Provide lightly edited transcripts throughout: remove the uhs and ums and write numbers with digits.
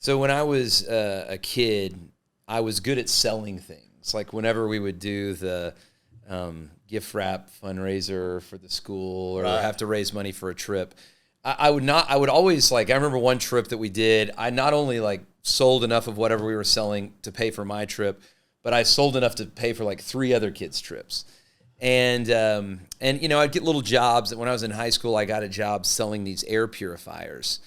So when I was a kid, I was good at selling things. Like whenever we would do the gift wrap fundraiser for the school or have to raise money for a trip, I would always I remember one trip that we did, I not only sold enough of whatever we were selling to pay for my trip, but I sold enough to pay for 3 other kids' trips. And I'd get little jobs. When I was in high school, I got a job selling these air purifiers.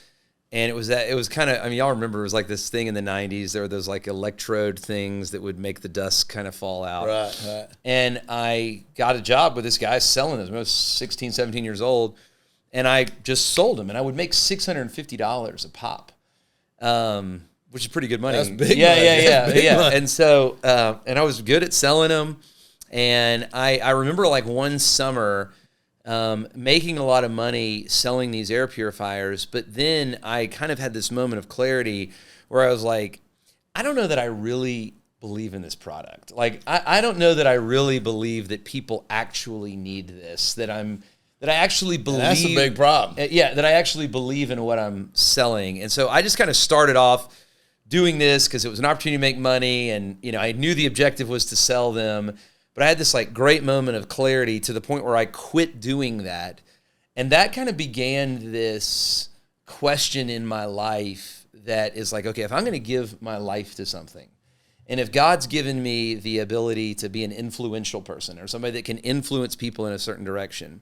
And it was kind of, y'all remember, it was this thing in the 90s. There were those electrode things that would make the dust kind of fall out. Right. And I got a job with this guy selling those. I was 16, 17 years old. And I just sold them. And I would make $650 a pop, which is pretty good money. That's big money. Yeah. Money. And so, and I was good at selling them. And I remember one summer, making a lot of money selling these air purifiers, but then I kind of had this moment of clarity where I was like, I don't know that I really believe in this product. I don't know that I really believe that people actually need this, that I actually believe. And that's a big problem. Yeah, that I actually believe in what I'm selling. And so I just kind of started off doing this because it was an opportunity to make money, and I knew the objective was to sell them. But I had this great moment of clarity to the point where I quit doing that. And that kind of began this question in my life that is okay, if I'm going to give my life to something, and if God's given me the ability to be an influential person or somebody that can influence people in a certain direction,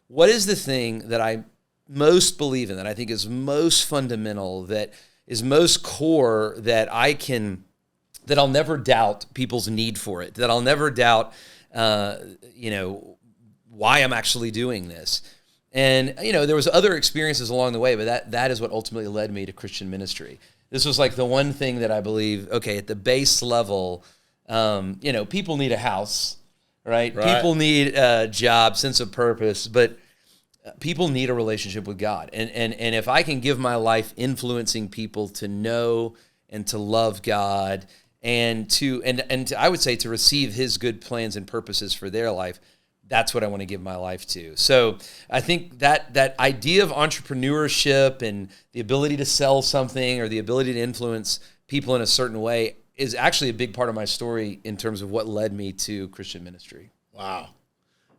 what is the thing that I most believe in, that I think is most fundamental, that is most core, that I'll never doubt people's need for it, that I'll never doubt, why I'm actually doing this. And, there was other experiences along the way, but that is what ultimately led me to Christian ministry. This was the one thing that I believe, okay, at the base level, people need a house, right? People need a job, sense of purpose, but people need a relationship with God. And if I can give my life influencing people to know and to love God, and I would say to receive his good plans and purposes for their life, that's what I want to give my life to. So I think that idea of entrepreneurship and the ability to sell something or the ability to influence people in a certain way is actually a big part of my story in terms of what led me to Christian ministry. Wow.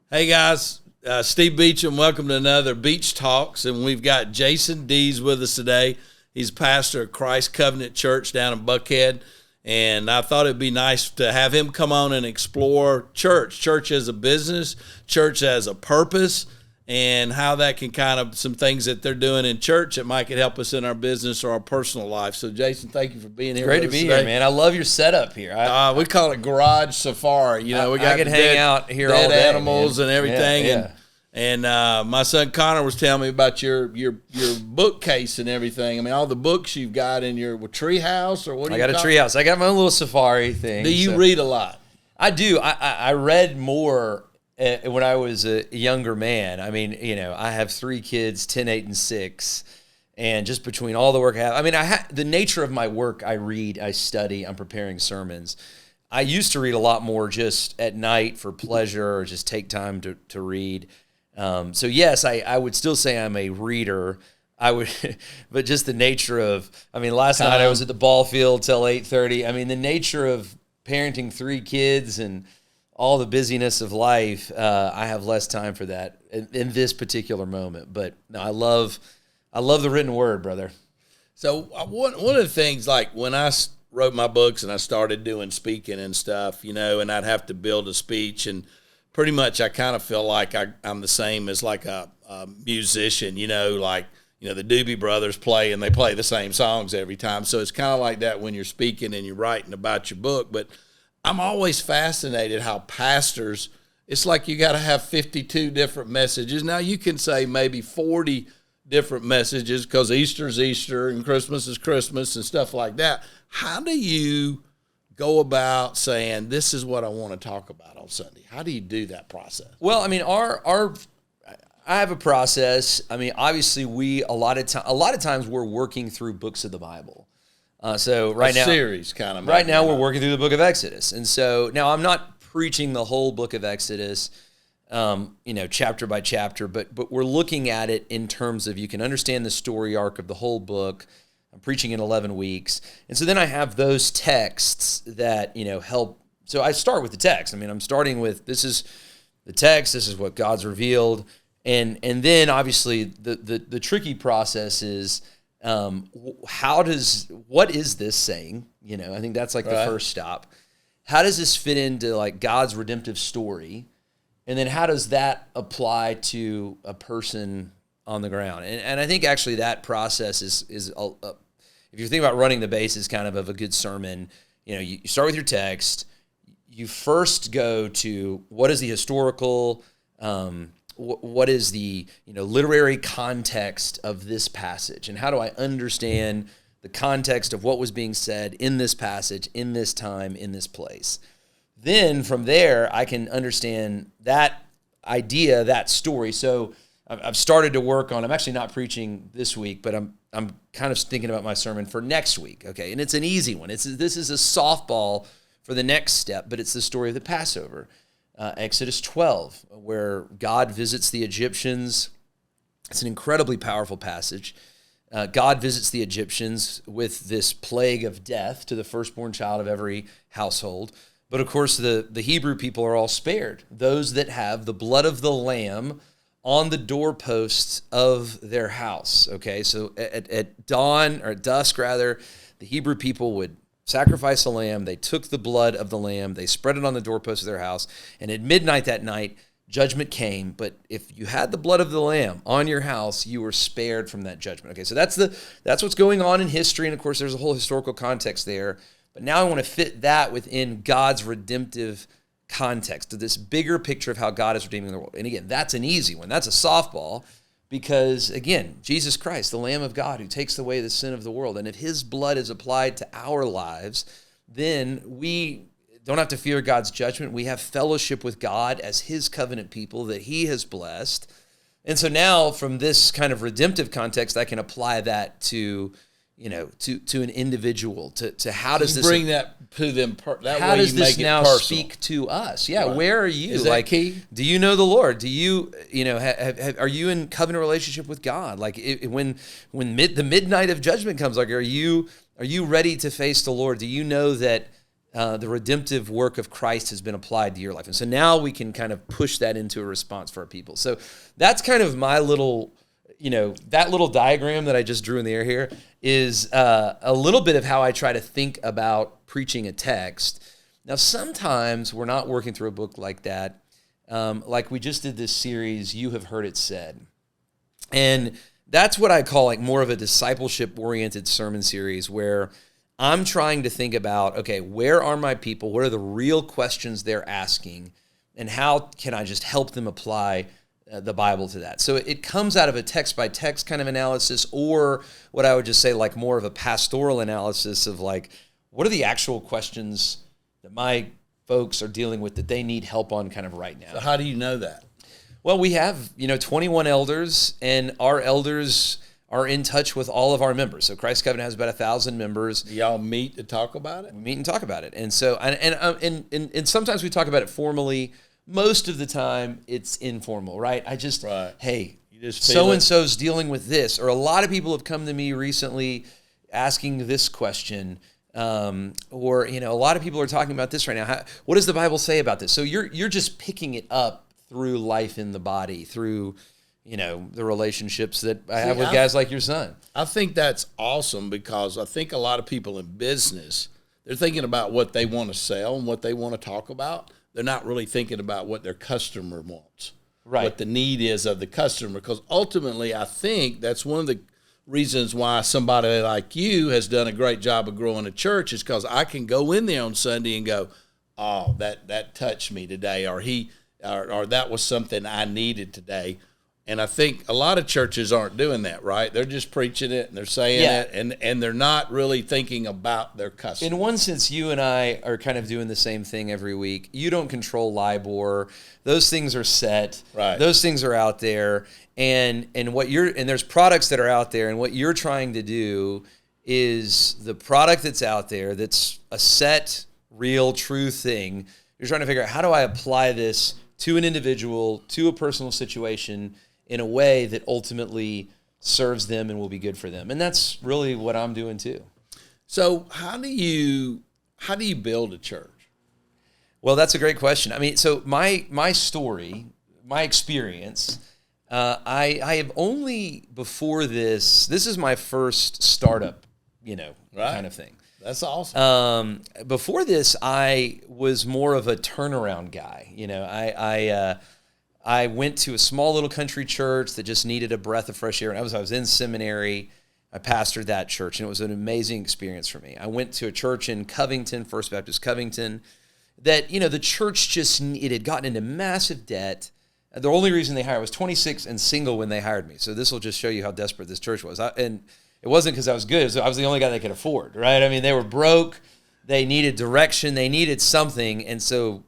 Hey guys, Steve Beecham, welcome to another Beach Talks, and we've got Jason Dees with us today. He's pastor of Christ Covenant Church down in Buckhead. And I thought it'd be nice to have him come on and explore church as a business, church as a purpose, and how that can some things that they're doing in church that might could help us in our business or our personal life. So, Jason, thank you for being here. Great to be here, man. I love your setup here. We call it Garage Safari. We got I could hang out here all day, animals, man, and everything. Yeah. And my son Connor was telling me about your bookcase and everything. I mean, all the books you've got in your tree house, or what? I got a tree house. I got my own little safari thing. Do you read a lot? I do. I read more when I was a younger man. I mean, I have 3 kids, 10, 8, and 6. And just between all the work I have, the nature of my work, I read, I study, I'm preparing sermons. I used to read a lot more just at night for pleasure or just take time to read. So yes, I would still say I'm a reader. But just the nature of, last night I was at the ball field till 8:30. The nature of parenting 3 kids and all the busyness of life, I have less time for that in this particular moment. But no, I love the written word, brother. So one of the things, when I wrote my books and I started doing speaking and stuff, and I'd have to build a speech, and pretty much I kind of feel like I'm the same as a musician, the Doobie Brothers play, and they play the same songs every time. So it's kind of like that when you're speaking and you're writing about your book. But I'm always fascinated how pastors, it's like you got to have 52 different messages. Now you can say maybe 40 different messages because Easter's Easter and Christmas is Christmas and stuff like that. How do you go about saying, this is what I want to talk about on Sunday? How do you do that process? Well, I have a process. Obviously a lot of times we're working through books of the Bible. So right now, series kind of. Right now we're working through the book of Exodus. And so now I'm not preaching the whole book of Exodus, chapter by chapter, but we're looking at it in terms of, you can understand the story arc of the whole book I'm preaching in 11 weeks. And so then I have those texts that, help. So I start with the text. I mean, I'm starting with, this is the text, this is what God's revealed. And then obviously the tricky process is, what is this saying? I think that's like the first stop. How does this fit into like God's redemptive story? And then how does that apply to a person on the ground? And I think actually that process is if you think about running the basis kind of a good sermon, you start with your text. You first go to what is the historical, what is the literary context of this passage, and how do I understand the context of what was being said in this passage, in this time, in this place. Then from there, I can understand that idea, that story. So I've started to work on, I'm actually not preaching this week, but I'm kind of thinking about my sermon for next week, okay? And it's an easy one. This is a softball for the next step, but it's the story of the Passover. Exodus 12, where God visits the Egyptians. It's an incredibly powerful passage. God visits the Egyptians with this plague of death to the firstborn child of every household. But of course, the Hebrew people are all spared. Those that have the blood of the lamb on the doorposts of their house. Okay, so at dawn, or at dusk rather, the Hebrew people would sacrifice a lamb. They took the blood of the lamb. They spread it on the doorposts of their house. And at midnight that night, judgment came. But if you had the blood of the lamb on your house, you were spared from that judgment. Okay, so that's what's going on in history. And of course, there's a whole historical context there. But now I want to fit that within God's redemptive context, to this bigger picture of how God is redeeming the world. And again, that's an easy one. That's a softball because, again, Jesus Christ, the Lamb of God who takes away the sin of the world. And if his blood is applied to our lives, then we don't have to fear God's judgment. We have fellowship with God as his covenant people that he has blessed. And so now from this kind of redemptive context, I can apply that to an individual, to how does this bring that to them? How does this now speak to us? Yeah, right. Where are you? Is that key? Do you know the Lord? Do you are you in covenant relationship with God? Like when the midnight of judgment comes, like are you ready to face the Lord? Do you know that the redemptive work of Christ has been applied to your life? And so now we can kind of push that into a response for our people. So that's kind of my little. That little diagram that I just drew in the air here is a little bit of how I try to think about preaching a text. Now, sometimes we're not working through a book like that. Like we just did this series, You Have Heard It Said. And that's what I call like more of a discipleship-oriented sermon series where I'm trying to think about, okay, where are my people? What are the real questions they're asking? And how can I just help them apply the Bible to that? So it comes out of a text-by-text kind of analysis, or what I would just say like more of a pastoral analysis of like, what are the actual questions that my folks are dealing with that they need help on kind of right now? So how do you know that? Well, we have, 21 elders, and our elders are in touch with all of our members. So Christ Covenant has about 1,000 members. Do y'all meet to talk about it? We meet and talk about it. And so, and sometimes we talk about it formally. Most of the time, it's informal, right? Hey, so-and-so's dealing with this. Or a lot of people have come to me recently asking this question. Or, a lot of people are talking about this right now. What does the Bible say about this? So you're just picking it up through life in the body, through, the relationships that I have with guys like your son. I think that's awesome because I think a lot of people in business, they're thinking about what they want to sell and what they want to talk about. They're not really thinking about what their customer wants, right? What the need is of the customer. Because ultimately, I think that's one of the reasons why somebody like you has done a great job of growing a church is because I can go in there on Sunday and go, oh, that touched me today, or that was something I needed today. And I think a lot of churches aren't doing that, right? They're just preaching it and they're saying it, and they're not really thinking about their customer. In one sense, you and I are kind of doing the same thing every week. You don't control LIBOR. Those things are set. Right. Those things are out there. And there's products that are out there, and what you're trying to do is the product that's out there that's a set, real, true thing. You're trying to figure out, how do I apply this to an individual, to a personal situation, in a way that ultimately serves them and will be good for them. And that's really what I'm doing too. So how do you build a church? Well, that's a great question. I mean, so my story, my experience, I have only before this is my first startup, kind of thing. That's awesome. Before this, I was more of a turnaround guy. I went to a small little country church that just needed a breath of fresh air. And I was in seminary. I pastored that church, and it was an amazing experience for me. I went to a church in Covington, First Baptist Covington, that, the church it had gotten into massive debt. The only reason they hired, I was 26 and single when they hired me. So this will just show you how desperate this church was. And it wasn't because I was good. I was the only guy they could afford, right? I mean, they were broke. They needed direction. They needed something. And so,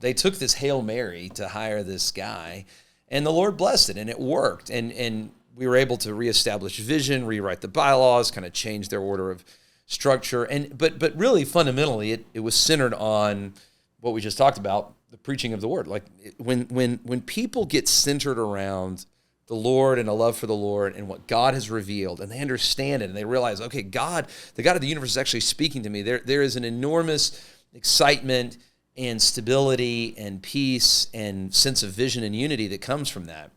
they took this Hail Mary to hire this guy, and the Lord blessed it, and it worked. And we were able to reestablish vision, rewrite the bylaws, kind of change their order of structure. But really, fundamentally, it was centered on what we just talked about, the preaching of the word. Like when people get centered around the Lord and a love for the Lord and what God has revealed, and they understand it, and they realize, okay, God, the God of the universe is actually speaking to me. There is an enormous excitement and stability and peace and sense of vision and unity that comes from that.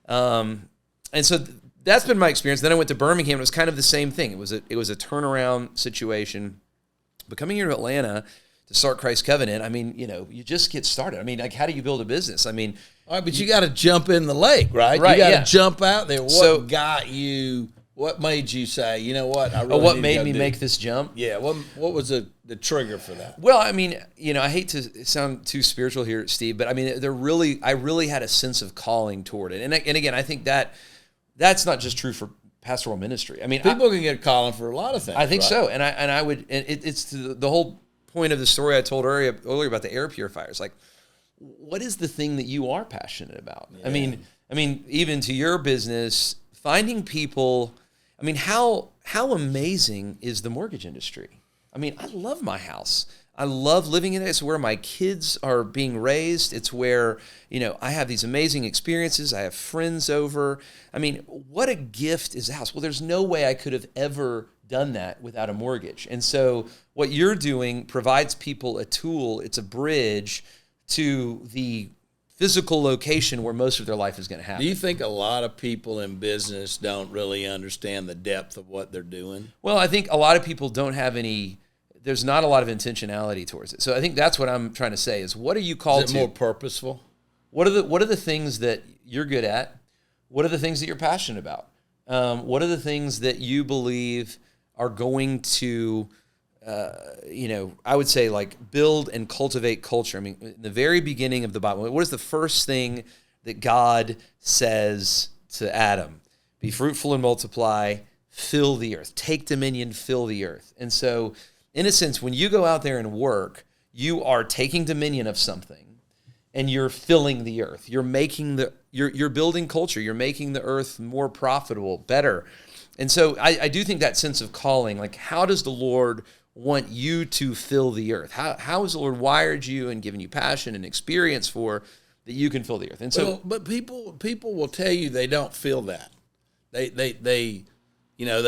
And so that's been my experience. Then I went to Birmingham. It was kind of the same thing. It was a turnaround situation. But coming here to Atlanta to start Christ Covenant, I mean, you just get started. I mean, like, how do you build a business? I mean, all right, but you got to jump in the lake, right? Right, you got to yeah. jump out there. What got you? What made you say, you know what? I really what need made to go me do make this jump? Yeah. What was the trigger for that? Well, I mean, I hate to sound too spiritual here, Steve, but I mean, I really had a sense of calling toward it. And again, I think that's not just true for pastoral ministry. I mean, people can get a calling for a lot of things. I think right? so. And I would, and it's the whole point of the story I told earlier about the air purifiers. Like, what is the thing that you are passionate about? Yeah. I mean, even to your business, finding people. I mean, how amazing is the mortgage industry? I mean, I love my house. I love living in it. It's where my kids are being raised. It's where, I have these amazing experiences. I have friends over. I mean, what a gift is the house. Well, there's no way I could have ever done that without a mortgage. And so what you're doing provides people a tool. It's a bridge to the physical location where most of their life is going to happen. Do you think a lot of people in business don't really understand the depth of what they're doing? Well, I think a lot of people don't have there's not a lot of intentionality towards it. So I think that's what I'm trying to say is, what are you called to? Is it more purposeful? What are the things that you're good at? What are the things that you're passionate about? What are the things that you believe are going to I would say, like, build and cultivate culture? I mean, in the very beginning of the Bible, what is the first thing that God says to Adam? Be fruitful and multiply, fill the earth, take dominion, fill the earth. And so, in a sense, when you go out there and work, you are taking dominion of something and you're filling the earth. You're making you're building culture. You're making the earth more profitable, better. And so I do think that sense of calling, like, how does the Lord want you to fill the earth? How has the Lord wired you and given you passion and experience for that you can fill the earth? And so, but people will tell you they don't feel that. They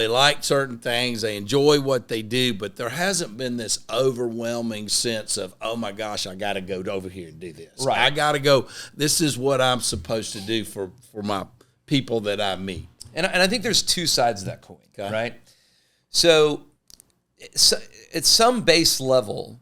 like certain things, they enjoy what they do, but there hasn't been this overwhelming sense of, oh my gosh, I got to go over here and do this. Right. I got to go. This is what I'm supposed to do for my people that I meet. And I think there's two sides of that coin, okay. Right? So at some base level,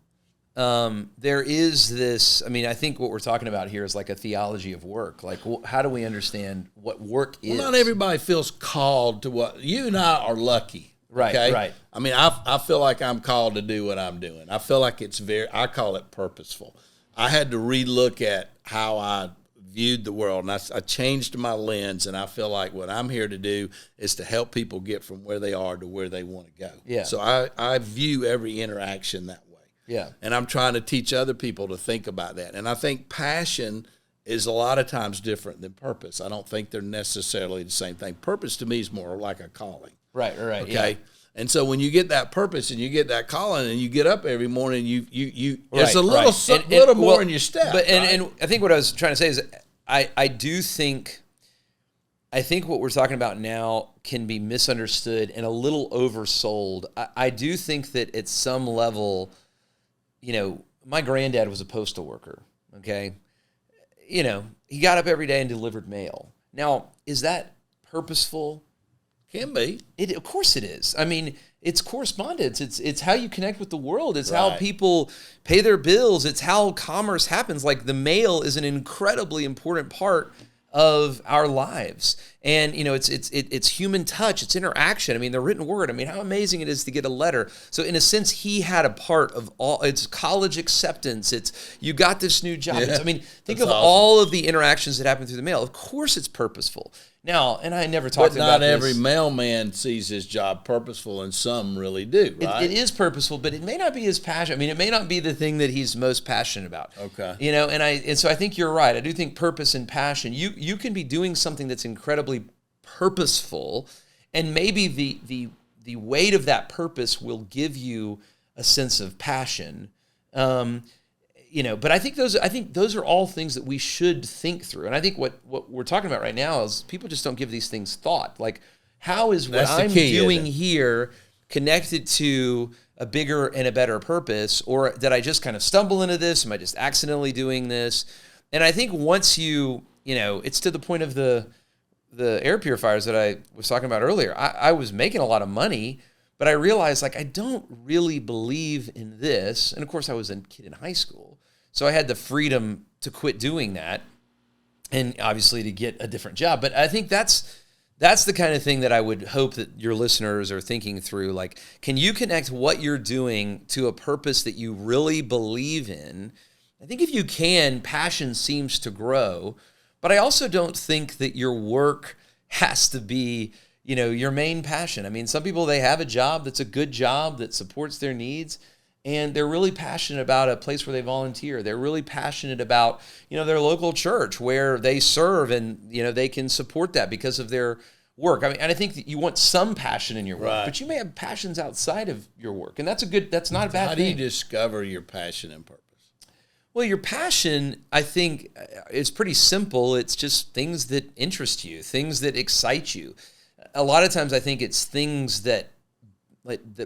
there is this, I mean, I think what we're talking about here is like a theology of work. Like, how do we understand what work is? Well, not everybody feels called to what, you and I are lucky. Right, okay? right. I mean, I feel like I'm called to do what I'm doing. I feel like I call it purposeful. I had to relook at how I viewed the world, and I changed my lens, and I feel like what I'm here to do is to help people get from where they are to where they want to go. Yeah. So I view every interaction that way. Yeah. And I'm trying to teach other people to think about that. And I think passion is a lot of times different than purpose. I don't think they're necessarily the same thing. Purpose to me is more like a calling. Right. Okay. Yeah. And so when you get that purpose and you get that calling and you get up every morning, you there's Right, a little right. little more well, in your step. But right? and I think what I was trying to say is I do think I think what we're talking about now can be misunderstood and a little oversold. I do think that at some level, my granddad was a postal worker, okay? He got up every day and delivered mail. Now, is that purposeful? Can be. Of course it is. I mean, it's correspondence. It's how you connect with the world. It's Right. how people pay their bills. It's how commerce happens. Like the mail is an incredibly important part of our lives. And it's human touch, it's interaction. I mean, the written word. I mean, how amazing it is to get a letter. So in a sense, he had a part of all. It's college acceptance. It's you got this new job. Yeah, I mean, think that's of awesome. all of the interactions that happen through the mail. Of course, it's purposeful. Now, and I never talked But about not every this. mailman sees his job purposeful, and some really do, right? It is purposeful, but it may not be his passion. I mean, it may not be the thing that he's most passionate about. Okay. And so I think you're right. I do think purpose and passion. You can be doing something that's incredibly purposeful, and maybe the weight of that purpose will give you a sense of passion. But I think those are all things that we should think through. And I think what we're talking about right now is people just don't give these things thought. Like, how is what That's the I'm key, isn't doing it? here connected to a bigger and a better purpose? Or did I just kind of stumble into this? Am I just accidentally doing this? And I think once it's to the point of the air purifiers that I was talking about earlier. I was making a lot of money, but I realized, like, I don't really believe in this. And of course, I was a kid in high school, so I had the freedom to quit doing that and obviously to get a different job. But I think that's the kind of thing that I would hope that your listeners are thinking through. Like, can you connect what you're doing to a purpose that you really believe in? I think if you can, passion seems to grow. But I also don't think that your work has to be, your main passion. I mean, some people, they have a job that's a good job that supports their needs, and they're really passionate about a place where they volunteer. They're really passionate about, their local church where they serve, and, they can support that because of their work. I mean, and I think that you want some passion in your work, Right. but you may have passions outside of your work, and that's not a bad How do you thing. discover your passion and purpose? Well, your passion, I think, is pretty simple. It's just things that interest you, things that excite you. A lot of times, I think it's things that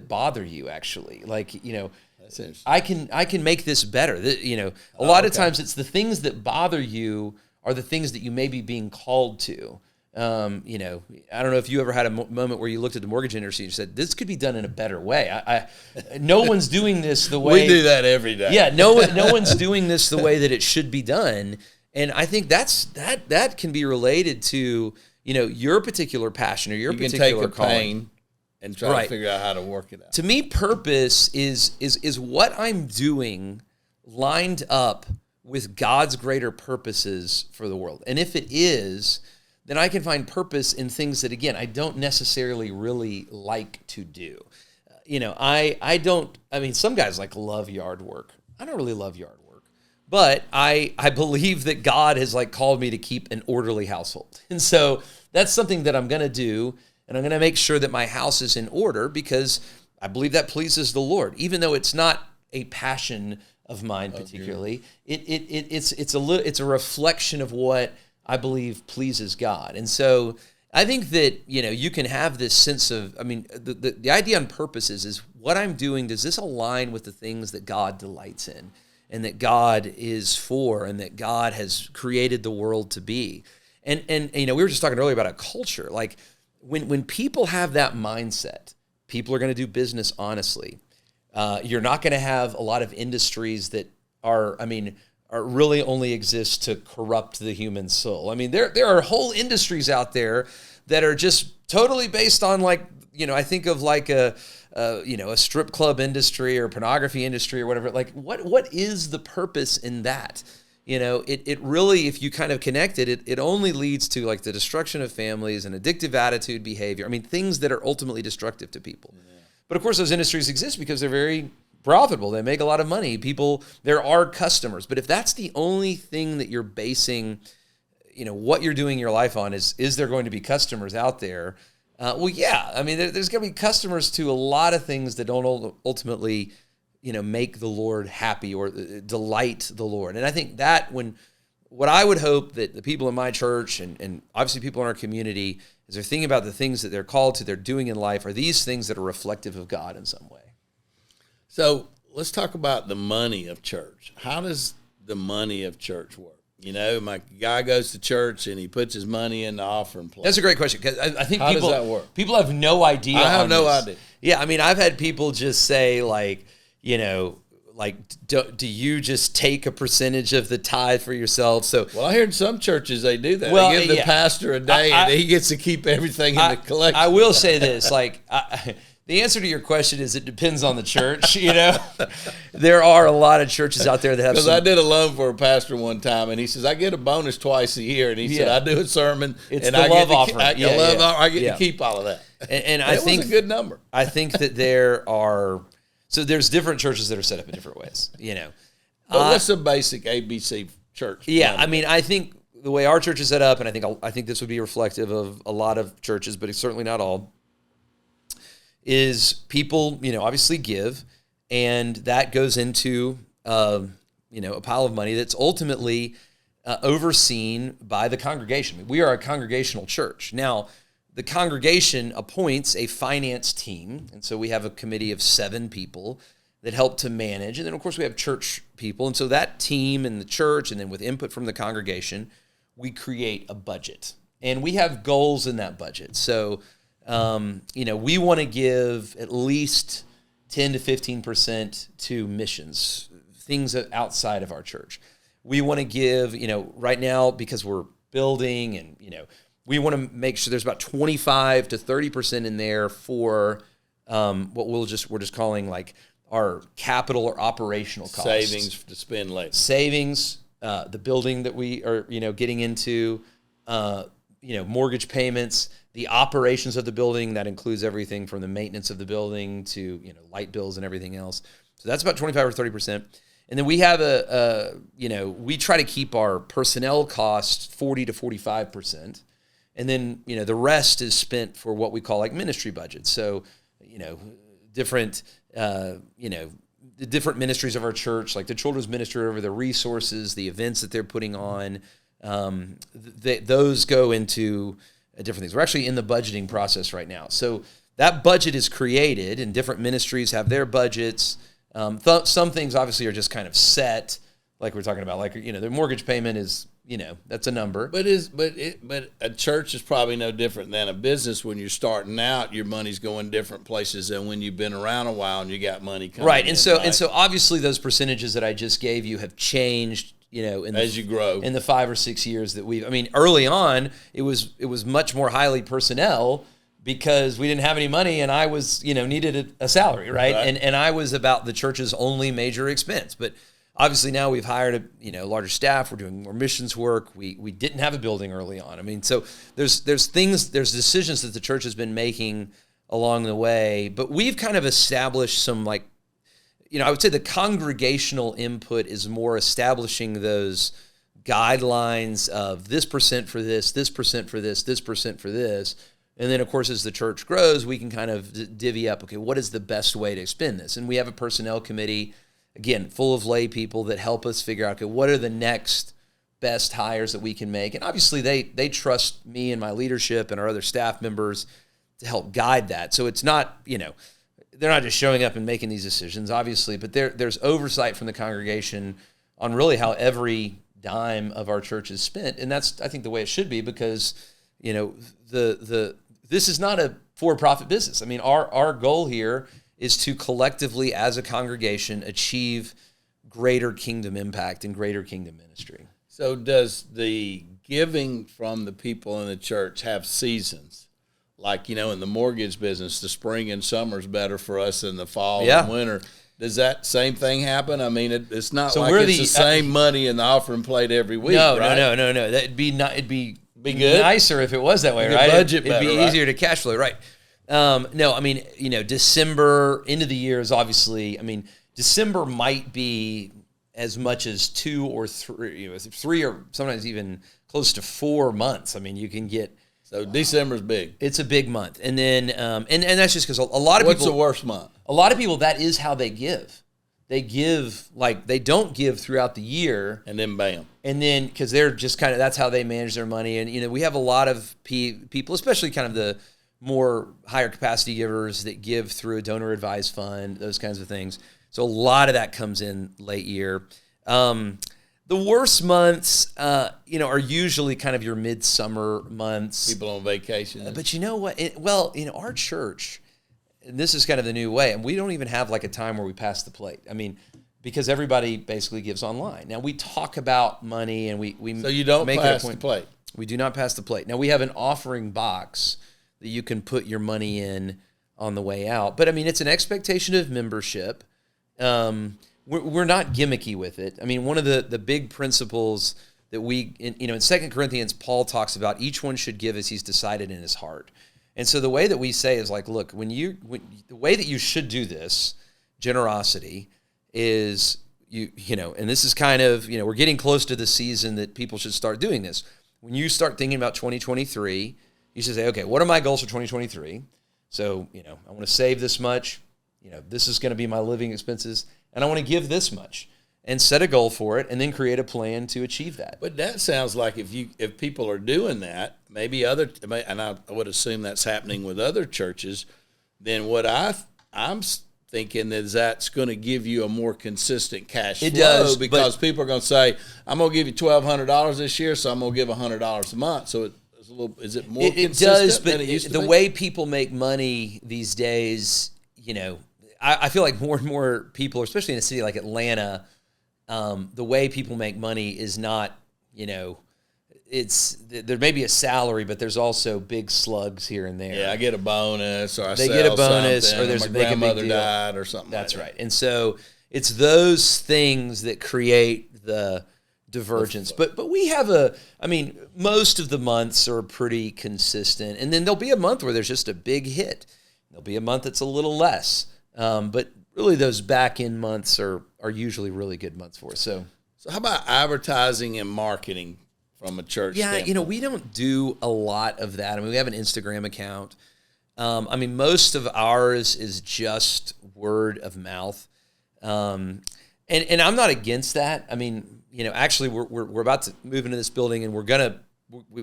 bother you. Actually, That's interesting. I can make this better. A lot of okay. times, it's the things that bother you are the things that you may be being called to. I don't know if you ever had a moment where you looked at the mortgage industry and said, "This could be done in a better way." No one's doing this the way We do that every day. yeah, no one's doing this the way that it should be done, and I think that can be related to your particular passion or your You can particular take a calling. pain and try Right. to figure out how to work it out. To me, purpose is what I'm doing lined up with God's greater purposes for the world, and if it is, then I can find purpose in things that, again, I don't necessarily really like to do. I don't. I mean, some guys love yard work. I don't really love yard work, but I believe that God has called me to keep an orderly household, and so that's something that I'm going to do, and I'm going to make sure that my house is in order because I believe that pleases the Lord, even though it's not a passion of mine particularly. It's a reflection of what I believe pleases God, and so I think that you can have this sense of, I mean, the idea on purpose is what I'm doing, does this align with the things that God delights in and that God is for and that God has created the world to be? And we were just talking earlier about a culture. Like when people have that mindset, people are going to do business honestly. You're not going to have a lot of industries that are really only exist to corrupt the human soul. I mean, there are whole industries out there that are just totally based on I think of a strip club industry or pornography industry or whatever. Like what is the purpose in that? It really, if you kind of connect it only leads to the destruction of families and addictive attitude behavior. I mean, things that are ultimately destructive to people. Yeah. But of course, those industries exist because they're very profitable. They make a lot of money. There are customers. But if that's the only thing that you're basing, what you're doing your life on is there going to be customers out there? Well, yeah. I mean, there's going to be customers to a lot of things that don't ultimately, make the Lord happy or delight the Lord. And I think that when what I would hope that the people in my church and obviously people in our community, as they're thinking about the things that they're called to, they're doing in life, are these things that are reflective of God in some way. So let's talk about the money of church. How does the money of church work? You know, my guy goes to church and he puts his money in the offering plate. That's a great question, because I think How does that work? People have no idea. I have no idea. Yeah, I mean, I've had people just say, like, you know, like, do you just take a percentage of the tithe for yourself? So, well, I hear in some churches they do that. Well, they give the pastor a day and he gets to keep everything in the collection. I will say this, like, the answer to your question is it depends on the church. You know, there are a lot of churches out there that have. Because I did a loan for a pastor one time, and he says I get a bonus twice a year, and he said I do a sermon, it's and the I love get offering. I get to keep all of that, and I think was a good number. I think that there's different churches that are set up in different ways. You know, but what's a basic ABC church? Yeah, I mean, I think the way our church is set up, and I think this would be reflective of a lot of churches, but it's certainly not all, is people, you know, obviously give, and that goes into, you know, a pile of money that's ultimately overseen by the congregation. We are a congregational church. Now, the congregation appoints a finance team, and so we have a committee of 7 people that help to manage, and then, of course, we have church people, and so that team and the church, and then with input from the congregation, we create a budget, and we have goals in that budget. So, you know, we want to give at least 10 to 15% to missions, things outside of our church. We want to give, you know, right now, because we're building and, you know, we want to make sure there's about 25 to 30% in there for what we're just calling like our capital or operational costs. Savings to spend later. Savings, the building that we are, you know, getting into, you know, mortgage payments, the operations of the building. That includes everything from the maintenance of the building to, you know, light bills and everything else. So that's about 25 or 30%. And then we have you know, we try to keep our personnel costs 40 to 45%. And then, you know, the rest is spent for what we call like ministry budgets. So, you know, different, you know, the different ministries of our church, like the children's ministry, over the resources, the events that they're putting on, those go into different things. We're actually in the budgeting process right now. So that budget is created, and different ministries have their budgets. Some things obviously are just kind of set, like we're talking about, like, you know, the mortgage payment is, you know, that's a number. But a church is probably no different than a business. When you're starting out, your money's going different places than when you've been around a while and you got money coming right. in. And so obviously those percentages that I just gave you have changed, you know, as you grow in the 5 or 6 years that I mean, early on it was much more highly personnel, because we didn't have any money, and I was, you know, needed a salary, right? And I was about the church's only major expense. But obviously now we've hired a larger staff. We're doing more missions work. We didn't have a building early on. I mean, so there's decisions that the church has been making along the way. But we've kind of established some, like, you know, I would say the congregational input is more establishing those guidelines of this percent for this percent for this percent for this. And then, of course, as the church grows, we can kind of divvy up, okay, what is the best way to spend this? And we have a personnel committee, again, full of lay people that help us figure out, okay, what are the next best hires that we can make? And obviously they trust me and my leadership and our other staff members to help guide that. So it's not, you know, they're not just showing up and making these decisions, obviously, but there's oversight from the congregation on really how every dime of our church is spent. And that's, I think, the way it should be, because, you know, this is not a for-profit business. I mean, our goal here is to collectively, as a congregation, achieve greater kingdom impact and greater kingdom ministry. So does the giving from the people in the church have seasons? Like, you know, in the mortgage business, the spring and summer is better for us than the fall and winter. Does that same thing happen? I mean, it's not like it's the same money in the offering plate every week, no, right? No. It'd be good? Nicer if it was that way, right? Budget it'd be easier to cash flow, right? No, I mean, you know, December, end of the year is obviously, I mean, December might be as much as 2 or 3, you know, 3 or sometimes even close to 4 months. I mean, you can get. So December's big. It's a big month. And then, and that's just because a lot of people. What's the worst month? A lot of people, that is how they give. they give, like, they don't give throughout the year. And then bam. And then, because they're just kind of, that's how they manage their money. And, we have a lot of people, especially kind of the more higher capacity givers that give through a donor advised fund, those kinds of things. So a lot of that comes in late year. The worst months, are usually kind of your midsummer months. People on vacation. But you know what? Our church, and this is kind of the new way, and we don't even have like a time where we pass the plate. I mean, because everybody basically gives online. Now, we talk about money, and we so you don't make pass it a point. the plate. We do not pass the plate. Now, we have an offering box that you can put your money in on the way out. But, I mean, it's an expectation of membership. We're not gimmicky with it. I mean, one of the big principles that in 2 Corinthians, Paul talks about each one should give as he's decided in his heart. And so the way that we say is like, look, the way that you should do this, generosity, is and this is kind of, we're getting close to the season that people should start doing this. When you start thinking about 2023, you should say, okay, what are my goals for 2023? So, I want to save this much. This is going to be my living expenses, and I want to give this much, and set a goal for it, and then create a plan to achieve that. But that sounds like if people are doing that, maybe and I would assume that's happening with other churches, then what I'm thinking is that's going to give you a more consistent cash flow. It does, because people are going to say, I'm going to give you $1,200 this year, so I'm going to give $100 a month. So it's a little. Is it more consistent? It does, but than it used to be? Way people make money these days, I feel like more and more people, especially in a city like Atlanta, the way people make money is not, there may be a salary, but there's also big slugs here and there. Yeah, I get a bonus, or they get a bonus, or there's my grandmother died, or something. That's like right. And so it's those things that create the divergence. But we have most of the months are pretty consistent, and then there'll be a month where there's just a big hit. There'll be a month that's a little less. But really, those back-end months are usually really good months for us. So how about advertising and marketing from a church standpoint? We don't do a lot of that. I mean, we have an Instagram account. Most of ours is just word of mouth. And I'm not against that. I mean, actually, we're about to move into this building, and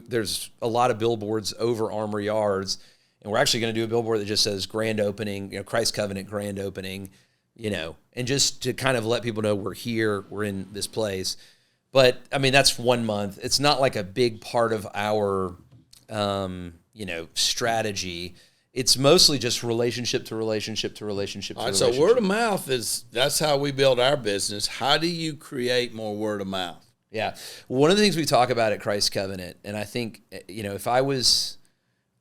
there's a lot of billboards over Armory Yards. And we're actually going to do a billboard that just says grand opening, Christ Covenant grand opening, and just to kind of let people know we're here, we're in this place. But, that's 1 month. It's not like a big part of our, strategy. It's mostly just relationship to relationship to relationship to relationship. So word of mouth that's how we build our business. How do you create more word of mouth? Yeah. One of the things we talk about at Christ Covenant, and I think,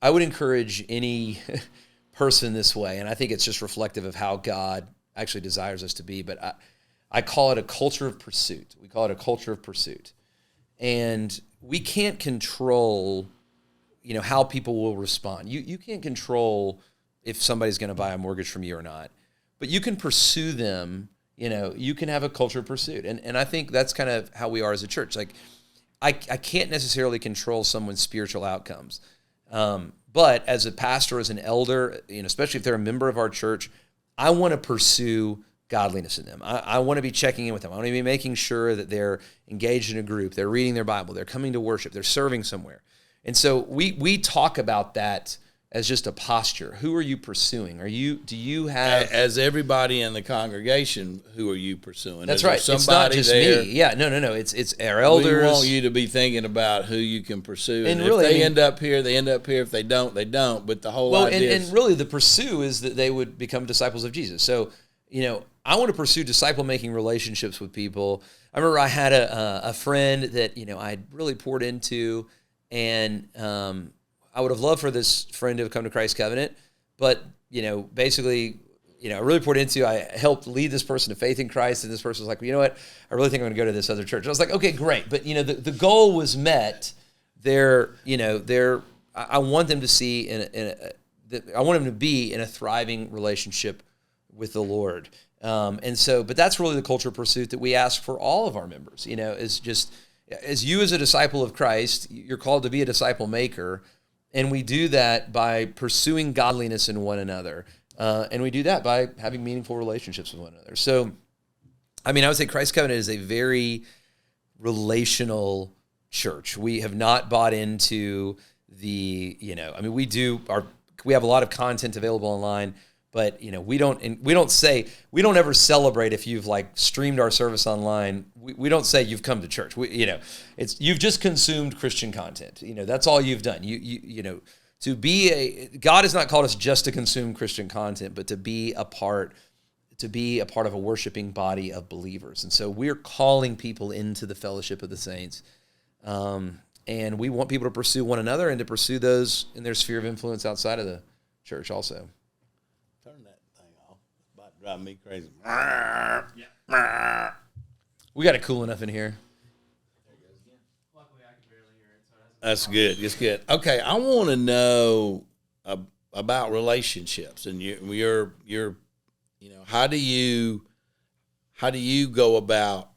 I would encourage any person this way, and I think it's just reflective of how God actually desires us to be, but I call it a culture of pursuit. We call it a culture of pursuit. And we can't control, how people will respond. You can't control if somebody's going to buy a mortgage from you or not, but you can pursue them. You can have a culture of pursuit. And I think that's kind of how we are as a church. Like, I can't necessarily control someone's spiritual outcomes. But as a pastor, as an elder, especially if they're a member of our church, I want to pursue godliness in them. I want to be checking in with them. I want to be making sure that they're engaged in a group, they're reading their Bible, they're coming to worship, they're serving somewhere. And so we talk about that as just a posture. Who are you pursuing? Do you have... As everybody in the congregation, who are you pursuing? That's right. It's not just me. Yeah, no. It's our elders. We want you to be thinking about who you can pursue. And really, if they end up here, they end up here. If they don't, they don't. But the whole idea and really the pursue is that they would become disciples of Jesus. So, I want to pursue disciple-making relationships with people. I remember I had a friend that, I'd really poured into, and I would have loved for this friend to have come to Christ Covenant, but, basically, I really poured into, I helped lead this person to faith in Christ, and this person was like, well, you know what, I really think I'm going to go to this other church. I was like, okay, great. But, the goal was met. I want them to see, I want them to be in a thriving relationship with the Lord. But that's really the culture of pursuit that we ask for all of our members, is just, as you as a disciple of Christ, you're called to be a disciple maker. And we do that by pursuing godliness in one another. And we do that by having meaningful relationships with one another. So I mean, I would say Christ Covenant is a very relational church. We have not bought into I mean, we have a lot of content available online, but we don't ever celebrate if you've like streamed our service online. We don't say you've come to church. You've just consumed Christian content. That's all you've done. God has not called us just to consume Christian content, but to be a part of a worshiping body of believers. And so we're calling people into the fellowship of the saints. And we want people to pursue one another and to pursue those in their sphere of influence outside of the church also. Turn that thing off. It's about to drive me crazy. Yeah. We got it cool enough in here. There it goes again. Luckily, I can barely hear it. So That's good. It's good. Okay, I want to know about relationships, and you're how do you go about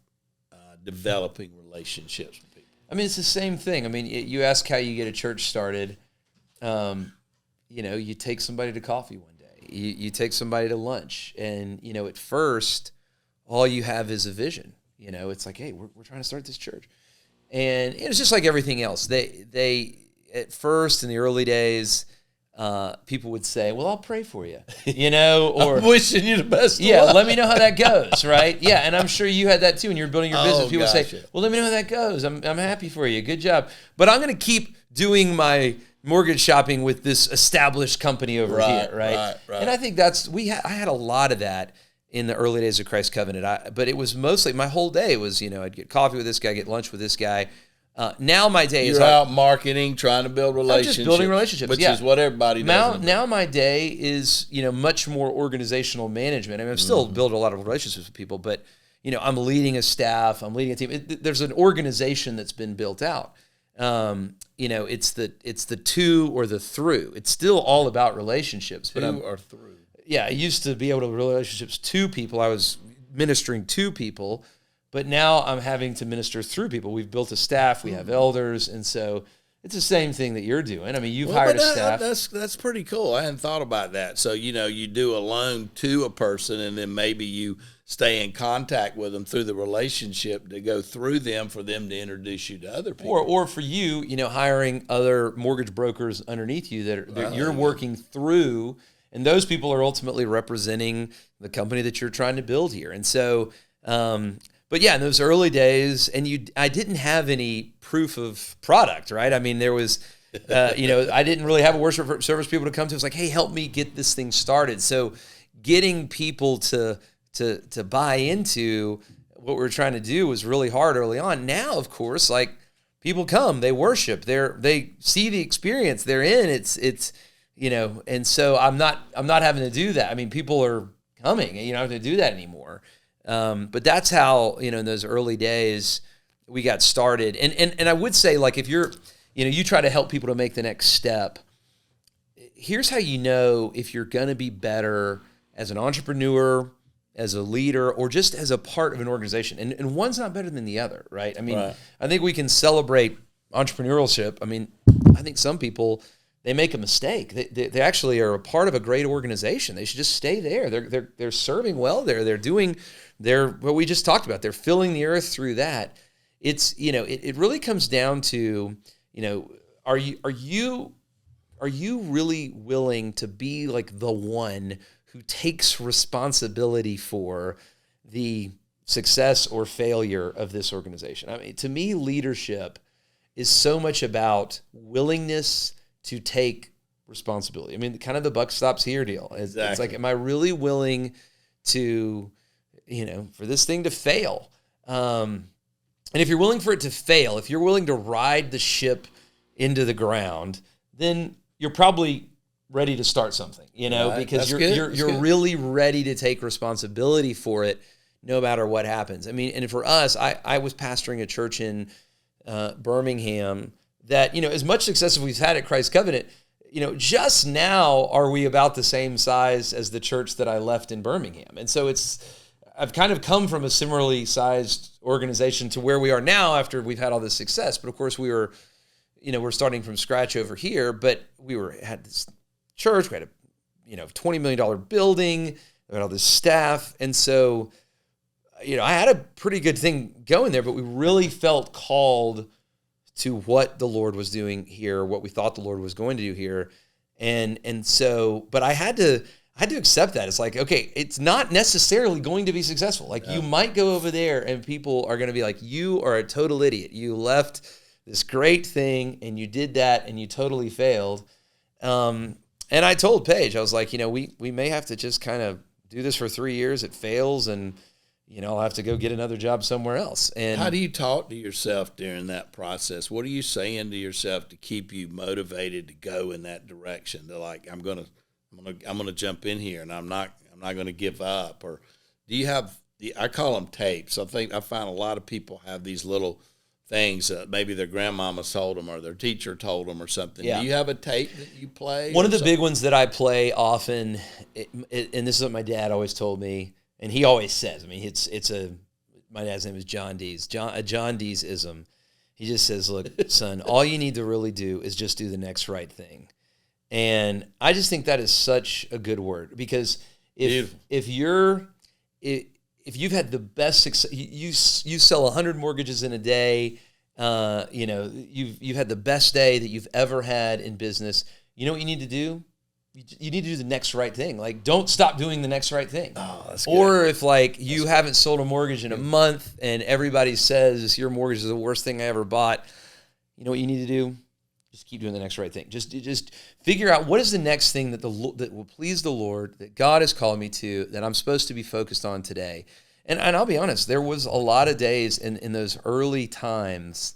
developing relationships with people? I mean, it's the same thing. I mean, you ask how you get a church started. You take somebody to coffee one day. You take somebody to lunch, and at first, all you have is a vision. It's like, hey, we're trying to start this church, and it's just like everything else. They at first in the early days, people would say, "Well, I'll pray for you," or I'm wishing you the best. Yeah, let me know how that goes, right? Yeah, and I'm sure you had that too when you were building your business. People say, "Well, let me know how that goes. I'm happy for you. Good job." But I'm going to keep doing my mortgage shopping with this established company over here, right? And I think I had a lot of that in the early days of Christ Covenant. But it was mostly my whole day was, I'd get coffee with this guy, get lunch with this guy. Now my day is out marketing, trying to build relationships. Just building relationships, which is what everybody does. Now my day is much more organizational management. I mean, I'm still building a lot of relationships with people, but I'm leading a staff, I'm leading a team. There's an organization that's been built out. It's the to or the through. It's still all about relationships. To or through. Yeah, I used to be able to relationships to people. I was ministering to people. But now I'm having to minister through people. We've built a staff. We have elders. And so it's the same thing that you're doing. I mean, you've hired a staff. That's pretty cool. I hadn't thought about that. So, you do a loan to a person, and then maybe you stay in contact with them through the relationship to go through them for them to introduce you to other people. Or for you, hiring other mortgage brokers underneath you that you're working through. And those people are ultimately representing the company that you're trying to build here. And so... But yeah, in those early days, I didn't have any proof of product, right? I mean, there was, I didn't really have a worship service people to come to. It was like, hey, help me get this thing started. So getting people to buy into what we're trying to do was really hard early on. Now, of course, like people come, they worship, they see the experience they're in. It's and so I'm not having to do that. I mean, people are coming, and you don't have to do that anymore. But that's how, in those early days we got started. And I would say, like, if you're, you try to help people to make the next step, here's how you know if you're going to be better as an entrepreneur, as a leader, or just as a part of an organization. And one's not better than the other, right? I mean, I think we can celebrate entrepreneurship. I mean, I think some people, they make a mistake. They actually are a part of a great organization. They should just stay there. They're serving well there. They're doing what we just talked about. They're filling the earth through that. It's it really comes down to are you really willing to be like the one who takes responsibility for the success or failure of this organization? I mean, to me, leadership is so much about willingness to take responsibility. I mean, kind of the buck stops here deal. Exactly. It's like, am I really willing to, for this thing to fail? And if you're willing for it to fail, if you're willing to ride the ship into the ground, then you're probably ready to start something, because you're really ready to take responsibility for it no matter what happens. I mean, and for us, I was pastoring a church in Birmingham that, as much success as we've had at Christ Covenant, just now are we about the same size as the church that I left in Birmingham. And so I've kind of come from a similarly sized organization to where we are now after we've had all this success. But of course we're starting from scratch over here, but had this church, we had a, $20 million building, we had all this staff. And so, I had a pretty good thing going there, but we really felt called to what the Lord was doing here, what we thought the Lord was going to do here. And so, but I had to accept that. It's like, okay, it's not necessarily going to be successful. Like you might go over there and people are going to be like, you are a total idiot. You left this great thing and you did that and you totally failed. And I told Paige, I was like, we may have to just kind of do this for 3 years. It fails and, I'll have to go get another job somewhere else. And how do you talk to yourself during that process? What are you saying to yourself to keep you motivated to go in that direction? They're like, I'm gonna jump in here, and I'm not gonna give up. Or do you have I call them tapes. I find a lot of people have these little things that maybe their grandmama told them or their teacher told them or something. Yeah. Do you have a tape that you play? One of the big ones that I play often, and this is what my dad always told me. And he always says, my dad's name is John Dees, a John Dees-ism. He just says, look, son, all you need to really do is just do the next right thing. And I just think that is such a good word because if you've had the best success, you sell 100 mortgages in a day, you've had the best day that you've ever had in business. You know what you need to do? You need to do the next right thing. Like, don't stop doing the next right thing. Oh, that's good. Or if you haven't sold a mortgage in a month and everybody says your mortgage is the worst thing I ever bought, you know what you need to do? Just keep doing the next right thing. Just figure out what is the next thing that will please the Lord, that God has called me to, that I'm supposed to be focused on today. And I'll be honest, there was a lot of days in those early times.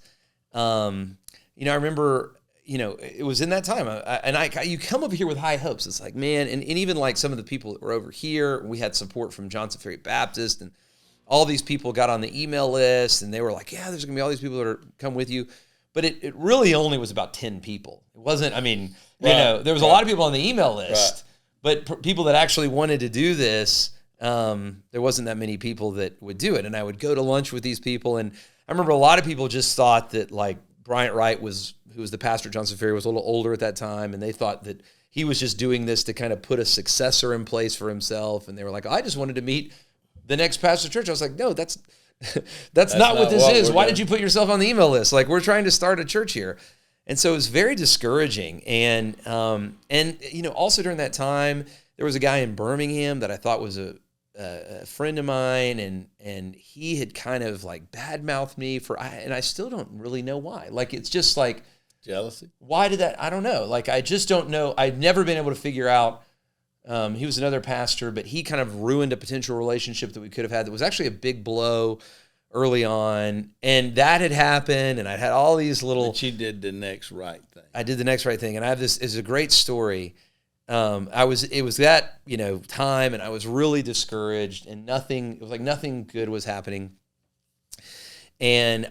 I remember. It was in that time, you come over here with high hopes. It's like, man, and even like some of the people that were over here, we had support from Johnson Ferry Baptist, and all these people got on the email list, and they were like, yeah, there's going to be all these people that are come with you. But it really only was about 10 people. It wasn't, there was a lot of people on the email list, but people that actually wanted to do this, there wasn't that many people that would do it. And I would go to lunch with these people, and I remember a lot of people just thought that like Bryant Wright who was the pastor at Johnson Ferry, was a little older at that time, and they thought that he was just doing this to kind of put a successor in place for himself. And they were like, I just wanted to meet the next pastor church. I was like, no, that's not what this is. Why did you put yourself on the email list? Like, we're trying to start a church here. And so it was very discouraging. And also during that time, there was a guy in Birmingham that I thought was a friend of mine, and he had kind of like badmouthed me and I still don't really know why. Like, it's just like, jealousy. Why did that? I don't know. Like, I just don't know. I've never been able to figure out. He was another pastor, but he kind of ruined a potential relationship that we could have had. That was actually a big blow early on, and that had happened. And I had all these little. But you did the next right thing. I did the next right thing, and I have this is a great story. It was that time, and I was really discouraged, and nothing good was happening. And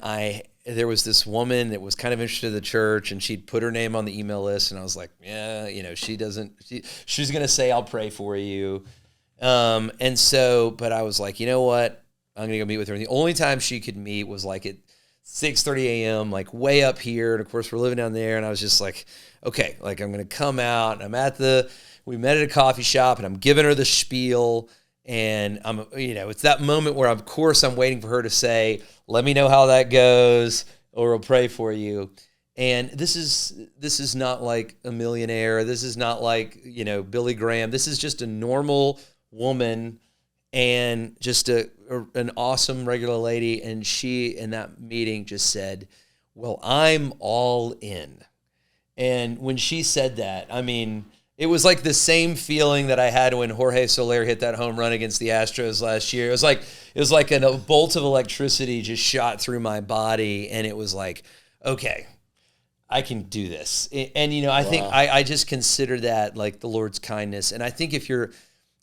there was this woman that was kind of interested in the church, and she'd put her name on the email list, and I was like, yeah, she's going to say, I'll pray for you. And so, but I was like, you know what? I'm going to go meet with her. And the only time she could meet was like at 6:30 a.m., like way up here. And of course we're living down there. And I was just like, okay, like I'm going to come out, and we met at a coffee shop, and I'm giving her the spiel. And it's that moment where, of course, I'm waiting for her to say, let me know how that goes, or I'll pray for you. And this is not like a millionaire. This is not like, Billy Graham. This is just a normal woman and just an awesome regular lady. And she, in that meeting, just said, well, I'm all in. And when she said that, it was like the same feeling that I had when Jorge Soler hit that home run against the Astros last year. It was like a bolt of electricity just shot through my body, and it was like, okay, I can do this. And I think I just consider that like the Lord's kindness. And I think if you're,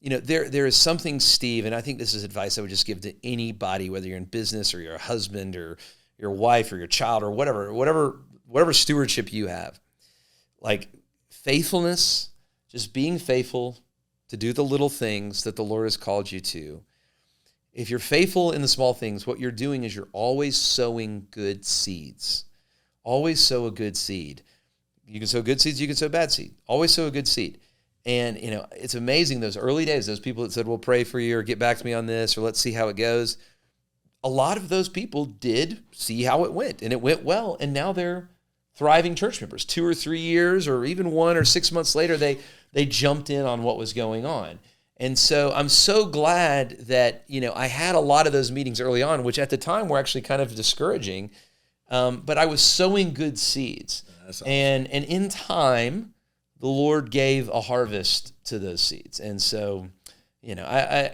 there is something, Steve, and I think this is advice I would just give to anybody, whether you're in business or you're a husband or your wife or your child or whatever stewardship you have, like faithfulness. Just being faithful to do the little things that the Lord has called you to. If you're faithful in the small things, what you're doing is you're always sowing good seeds. Always sow a good seed. You can sow good seeds, you can sow bad seed. Always sow a good seed. And, it's amazing those early days, those people that said, we'll pray for you or get back to me on this or let's see how it goes. a lot of those people did see how it went, and it went well, and now they're thriving church members. 2 or 3 years, or even 1 or 6 months later, they jumped in on what was going on. And so I'm so glad that, I had a lot of those meetings early on, which at the time were actually kind of discouraging, but I was sowing good seeds. That's awesome. And in time, the Lord gave a harvest to those seeds. And so, I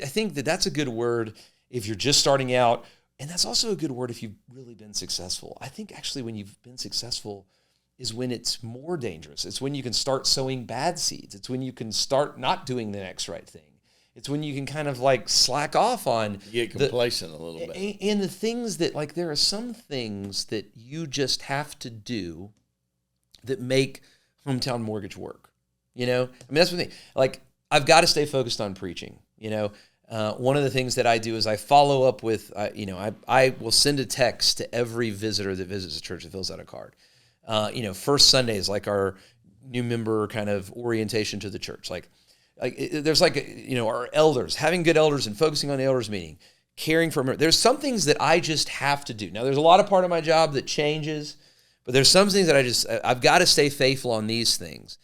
think that that's a good word if you're just starting out. And that's also a good word if you've really been successful. I think actually when you've been successful is when it's more dangerous. It's when you can start sowing bad seeds. It's when you can start not doing the next right thing. It's when you can kind of like slack off on. You get complacent a little bit. And the things that, like, there are some things that you just have to do that make Hometown Mortgage work. That's the thing. Like, I've got to stay focused on preaching. One of the things that I do is I follow up with, I will send a text to every visitor that visits the church that fills out a card. First Sunday is like our new member kind of orientation to the church. There's our elders, having good elders and focusing on the elders meeting, caring for them. There's some things that I just have to do. Now, there's a lot of part of my job that changes, but there's some things that I've got to stay faithful on these things.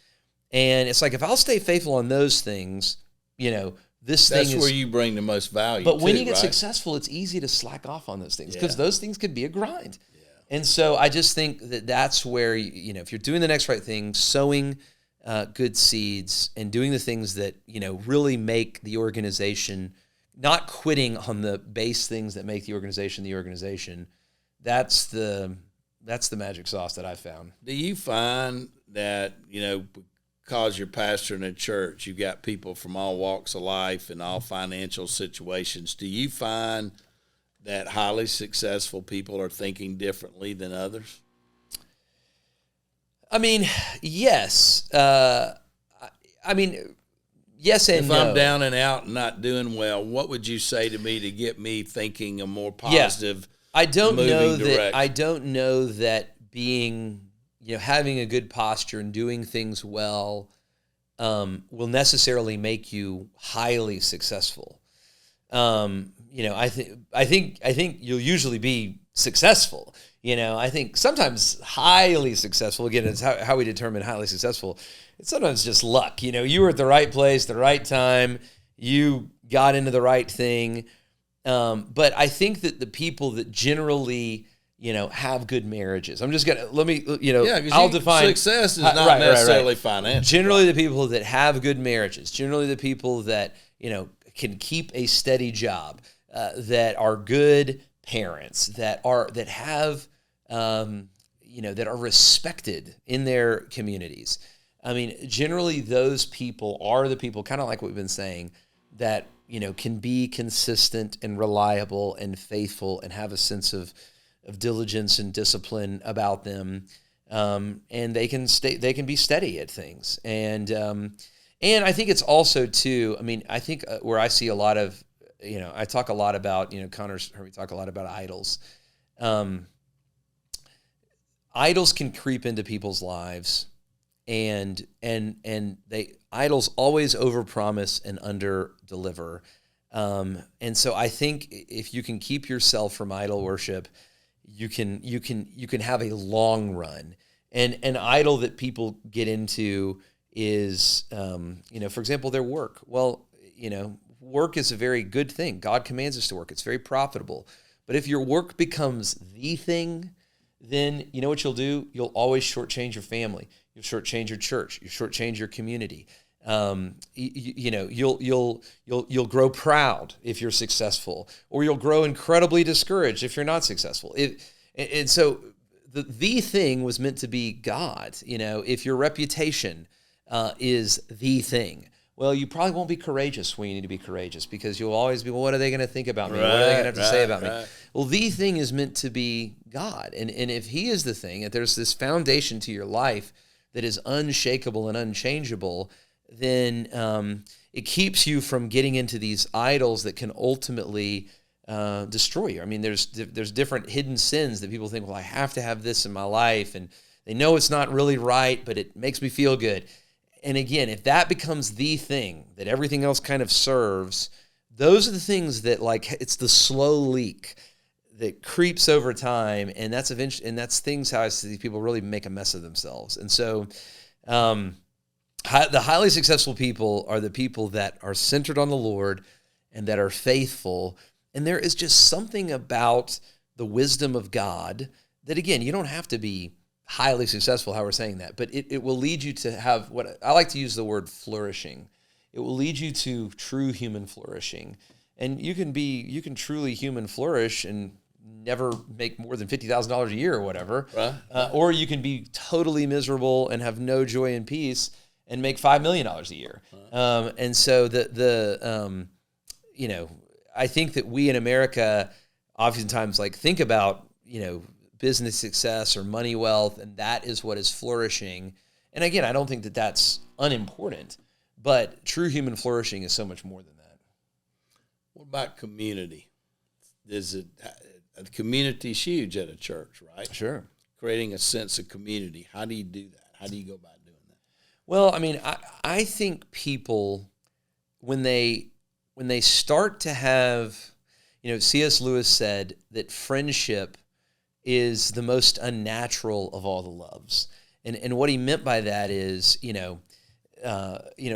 And it's like, if I'll stay faithful on those things, that's where you bring the most value. But when you get successful, it's easy to slack off on those things because those things could be a grind. Yeah. And so I just think that that's where, if you're doing the next right thing, sowing good seeds and doing the things that, really make the organization, not quitting on the base things that make the organization, that's the magic sauce that I found. Do you find that, because you're pastoring a church, you've got people from all walks of life and all financial situations. Do you find that highly successful people are thinking differently than others? I mean, yes. Yes and if no. I'm down and out and not doing well, what would you say to me to get me thinking a more positive, I don't know direction? That I don't know that being, having a good posture and doing things well will necessarily make you highly successful. I think you'll usually be successful. I think sometimes highly successful, again, it's how we determine highly successful. It's sometimes just luck. You were at the right place, the right time, you got into the right thing. But I think that the people that generally, have good marriages. I'm just going to, I'll define. Success is not necessarily financial. Generally the people that have good marriages, generally the people that, can keep a steady job, that are good parents, that have, that are respected in their communities. I mean, generally those people are the people, kind of like what we've been saying, that, can be consistent and reliable and faithful and have a sense of diligence and discipline about them. And they can be steady at things. And I think it's also too, I think where I see a lot of, I talk a lot about, Connor's heard me talk a lot about idols. Idols can creep into people's lives, and idols always overpromise and underdeliver. And so I think if you can keep yourself from idol worship, you can have a long run. And an idol that people get into is, for example, their work. Well, work is a very good thing. God commands us to work. It's very profitable. But if your work becomes the thing, then you know what you'll do? You'll always shortchange your family. You'll shortchange your church. You'll shortchange your community. You'll grow proud if you're successful, or you'll grow incredibly discouraged if you're not successful. And so the thing was meant to be God. If your reputation is the thing, well, you probably won't be courageous when you need to be courageous, because you'll always be, well, what are they going to think about me? What are they going to have to say about me? Well, the thing is meant to be God. And if he is the thing, if there's this foundation to your life that is unshakable and unchangeable, then it keeps you from getting into these idols that can ultimately destroy you. There's different hidden sins that people think, well, I have to have this in my life, and they know it's not really right, but it makes me feel good. And again, if that becomes the thing that everything else kind of serves, those are the things that, like, it's the slow leak that creeps over time, and that's things how I see people really make a mess of themselves. And so the highly successful people are the people that are centered on the Lord and that are faithful. And there is just something about the wisdom of God that, again, you don't have to be highly successful, how we're saying that, but it will lead you to have what I like to use the word flourishing. It will lead you to true human flourishing. And you can truly human flourish and never make more than $50,000 a year or whatever. Right. Or you can be totally miserable and have no joy and peace and make $5 million a year. Right. And so I think that we in America oftentimes like think about, business success or money wealth, and that is what is flourishing. And again, I don't think that that's unimportant, but true human flourishing is so much more than that. What about community? The community's huge at a church, right? Sure. Creating a sense of community. How do you do that? How do you go about doing that? Well, I mean, I think people, when they start to have, C.S. Lewis said that friendship is the most unnatural of all the loves. And what he meant by that is,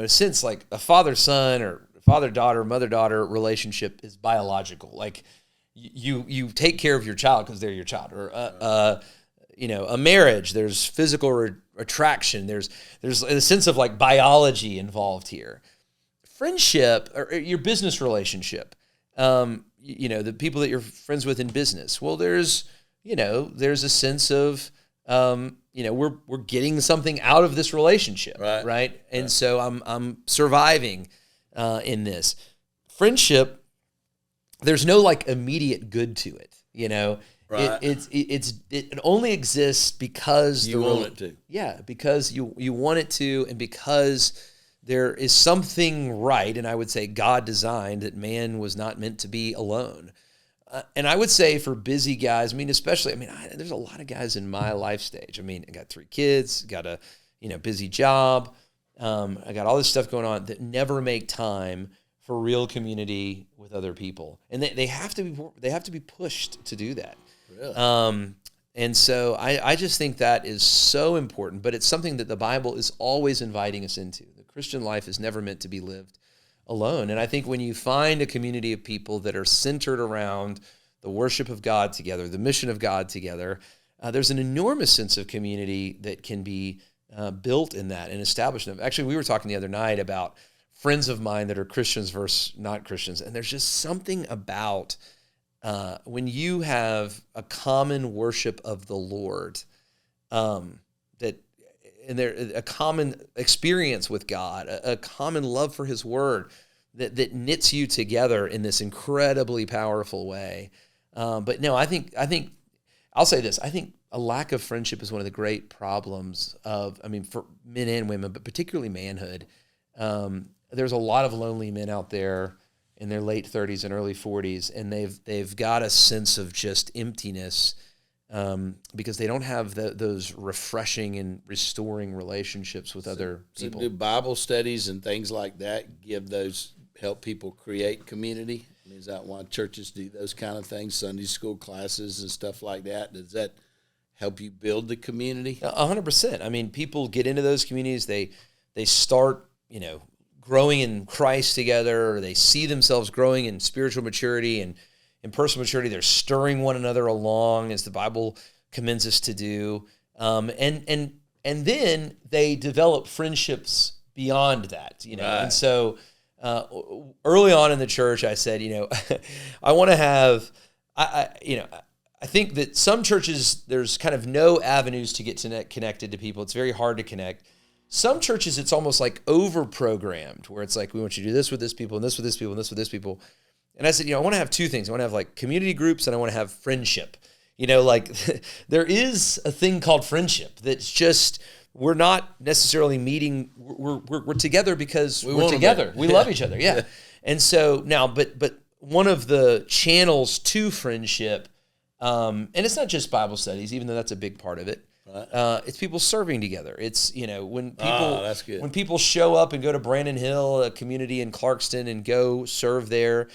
since like a father-son or father-daughter, mother-daughter relationship is biological. Like you take care of your child because they're your child. Or, a marriage, there's physical attraction. There's a sense of like biology involved here. Friendship or your business relationship, the people that you're friends with in business. Well, there's a sense of, we're getting something out of this relationship, right? And so I'm surviving in this friendship. There's no like immediate good to it, Right. It only exists because you want it to. Yeah, because you want it to, and because there is something right, and I would say God designed that man was not meant to be alone. And I would say for busy guys, there's a lot of guys in my life stage. I got 3 kids, got a busy job, I got all this stuff going on that never make time for real community with other people, and they have to be pushed to do that. Really? And so I just think that is so important, but it's something that the Bible is always inviting us into. The Christian life is never meant to be lived alone. And I think when you find a community of people that are centered around the worship of God together, the mission of God together, there's an enormous sense of community that can be built in that and established. Actually, we were talking the other night about friends of mine that are Christians versus not Christians, and there's just something about when you have a common worship of the Lord, a common experience with God, a common love for His Word that knits you together in this incredibly powerful way. But no, I think I'll say this. I think a lack of friendship is one of the great problems for men and women, but particularly manhood. There's a lot of lonely men out there in their late 30s and early 40s, and they've got a sense of just emptiness because they don't have those refreshing and restoring relationships with other people. So do Bible studies and things like that help people create community? Is that why churches do those kind of things, Sunday school classes and stuff like that? Does that help you build the community? 100%. People get into those communities, they start, growing in Christ together, or they see themselves growing in spiritual maturity and in personal maturity. They're stirring one another along as the Bible commends us to do. And then they develop friendships beyond that, Right. And so early on in the church, I said, I want to have, I think that some churches, there's kind of no avenues to get connected to people. It's very hard to connect. Some churches, it's almost like over-programmed, where it's like, we want you to do this with this people, and this with this people, and this with this people. And I said, I want to have 2 things. I want to have like community groups, and I want to have friendship. There is a thing called friendship that's just, we're not necessarily meeting. We're together because we're together. We love each other. Yeah. And so now, but one of the channels to friendship, and it's not just Bible studies, even though that's a big part of it. It's people serving together. It's, when that's good. when people show up and go to Brandon Hill, a community in Clarkston, and go serve there,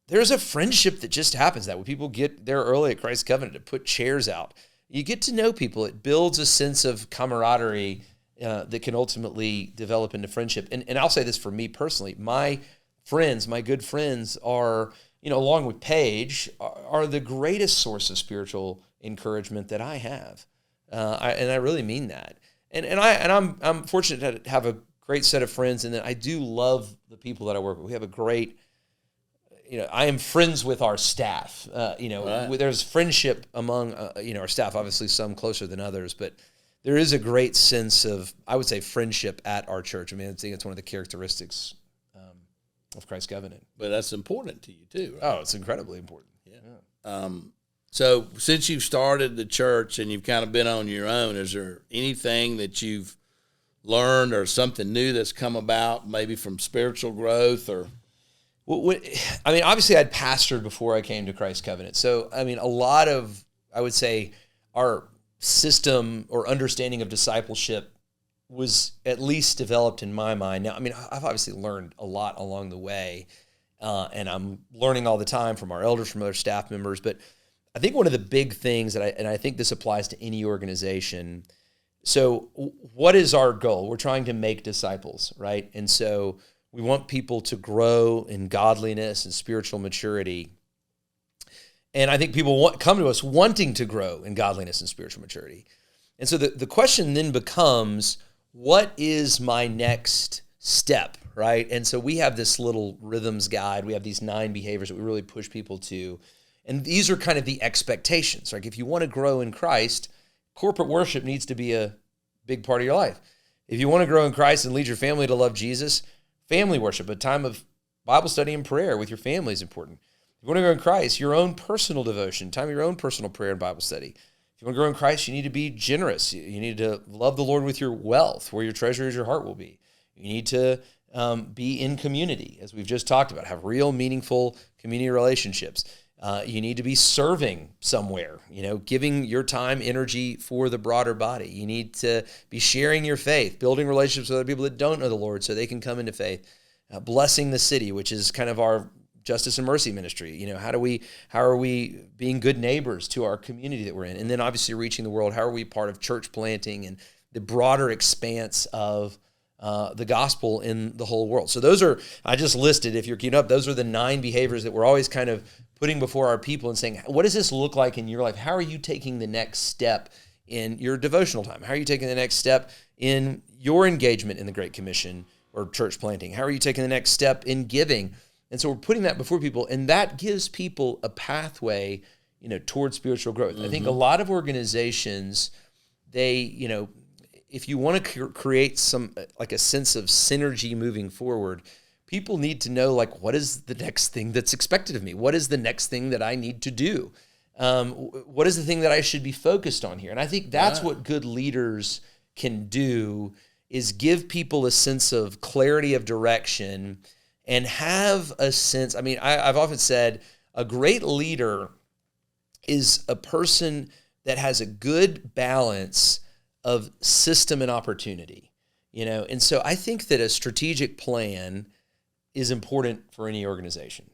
there's a friendship that just happens that when people get there early at Christ Covenant to put chairs out. You get to know people. It builds a sense of camaraderie that can ultimately develop into friendship. And I'll say this for me personally. My friends, my good friends are, along with Paige, are the greatest source of spiritual encouragement that I have. And I really mean that. And I'm fortunate to have a great set of friends, and that I do love the people that I work with. We have a great, I am friends with our staff. There's friendship among our staff. Obviously, some closer than others, but there is a great sense of, I would say, friendship at our church. I mean, I think it's one of the characteristics of Christ Covenant. But that's important to you too, right? Oh, it's incredibly important. Yeah. So since you've started the church and you've kind of been on your own, is there anything that you've learned or something new that's come about, maybe from spiritual growth or? Well, obviously I'd pastored before I came to Christ Covenant. So, a lot of, I would say, our system or understanding of discipleship was at least developed in my mind. Now, I've obviously learned a lot along the way, and I'm learning all the time from our elders, from other staff members. But I think one of the big things and I think this applies to any organization. So what is our goal? We're trying to make disciples, right? And so we want people to grow in godliness and spiritual maturity. And I think people come to us wanting to grow in godliness and spiritual maturity. And so the question then becomes, what is my next step, right? And so we have this little rhythms guide. We have these 9 behaviors that we really push people to. And these are kind of the expectations. Like, if you want to grow in Christ, corporate worship needs to be a big part of your life. If you want to grow in Christ and lead your family to love Jesus, family worship, a time of Bible study and prayer with your family is important. If you want to grow in Christ, your own personal devotion, time of your own personal prayer and Bible study. If you want to grow in Christ, you need to be generous. You need to love the Lord with your wealth. Where your treasure is, your heart will be. You need to be in community, as we've just talked about, have real, meaningful community relationships. You need to be serving somewhere, giving your time, energy for the broader body. You need to be sharing your faith, building relationships with other people that don't know the Lord so they can come into faith. Blessing the city, which is kind of our justice and mercy ministry. How are we being good neighbors to our community that we're in? And then obviously reaching the world. How are we part of church planting and the broader expanse of the gospel in the whole world? So those are, I just listed, if you're keeping up, those are the 9 behaviors that we're always kind of putting before our people and saying, what does this look like in your life? How are you taking the next step in your devotional time? How are you taking the next step in your engagement in the Great Commission or church planting? How are you taking the next step in giving? And so we're putting that before people, and that gives people a pathway, towards spiritual growth. Mm-hmm. I think a lot of organizations, they, if you want to create some, like a sense of synergy moving forward, people need to know, what is the next thing that's expected of me? What is the next thing that I need to do? What is the thing that I should be focused on here? And I think that's what good leaders can do, is give people a sense of clarity of direction and have a sense. I've often said a great leader is a person that has a good balance of system and opportunity, And so I think that a strategic plan is important for any organization.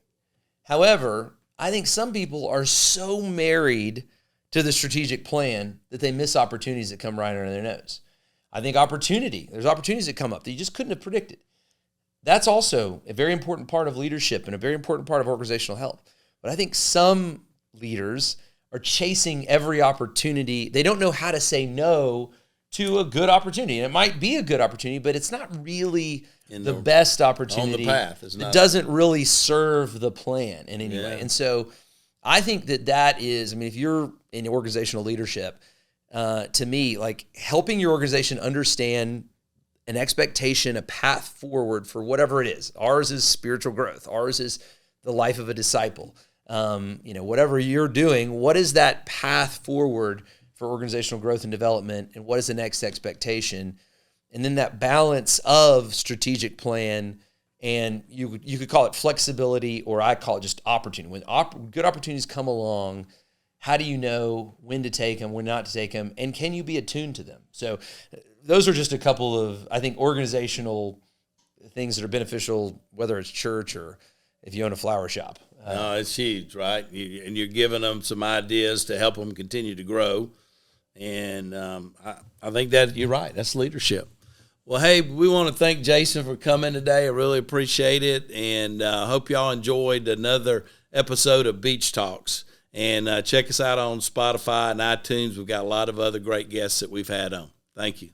However, I think some people are so married to the strategic plan that they miss opportunities that come right under their nose. I think there's opportunities that come up that you just couldn't have predicted. That's also a very important part of leadership and a very important part of organizational health. But I think some leaders are chasing every opportunity. They don't know how to say no to a good opportunity. And it might be a good opportunity, but it's not really the best opportunity. On the path. It doesn't really serve the plan in any way. And so I think that is, if you're in organizational leadership, to me, helping your organization understand an expectation, a path forward for whatever it is. Ours is spiritual growth. Ours is the life of a disciple. Whatever you're doing, what is that path forward for organizational growth and development, and what is the next expectation? And then that balance of strategic plan, and you could call it flexibility, or I call it just opportunity. When good opportunities come along, How do you know when to take them, when not to take them, and can you be attuned to them? So those are just a couple of, I think, organizational things that are beneficial, whether it's church or if you own a flower shop. No, it's huge, right? And you're giving them some ideas to help them continue to grow. And I think that you're right. That's leadership. Well, hey, we want to thank Jason for coming today. I really appreciate it. And I hope y'all enjoyed another episode of Beach Talks. And check us out on Spotify and iTunes. We've got a lot of other great guests that we've had on. Thank you.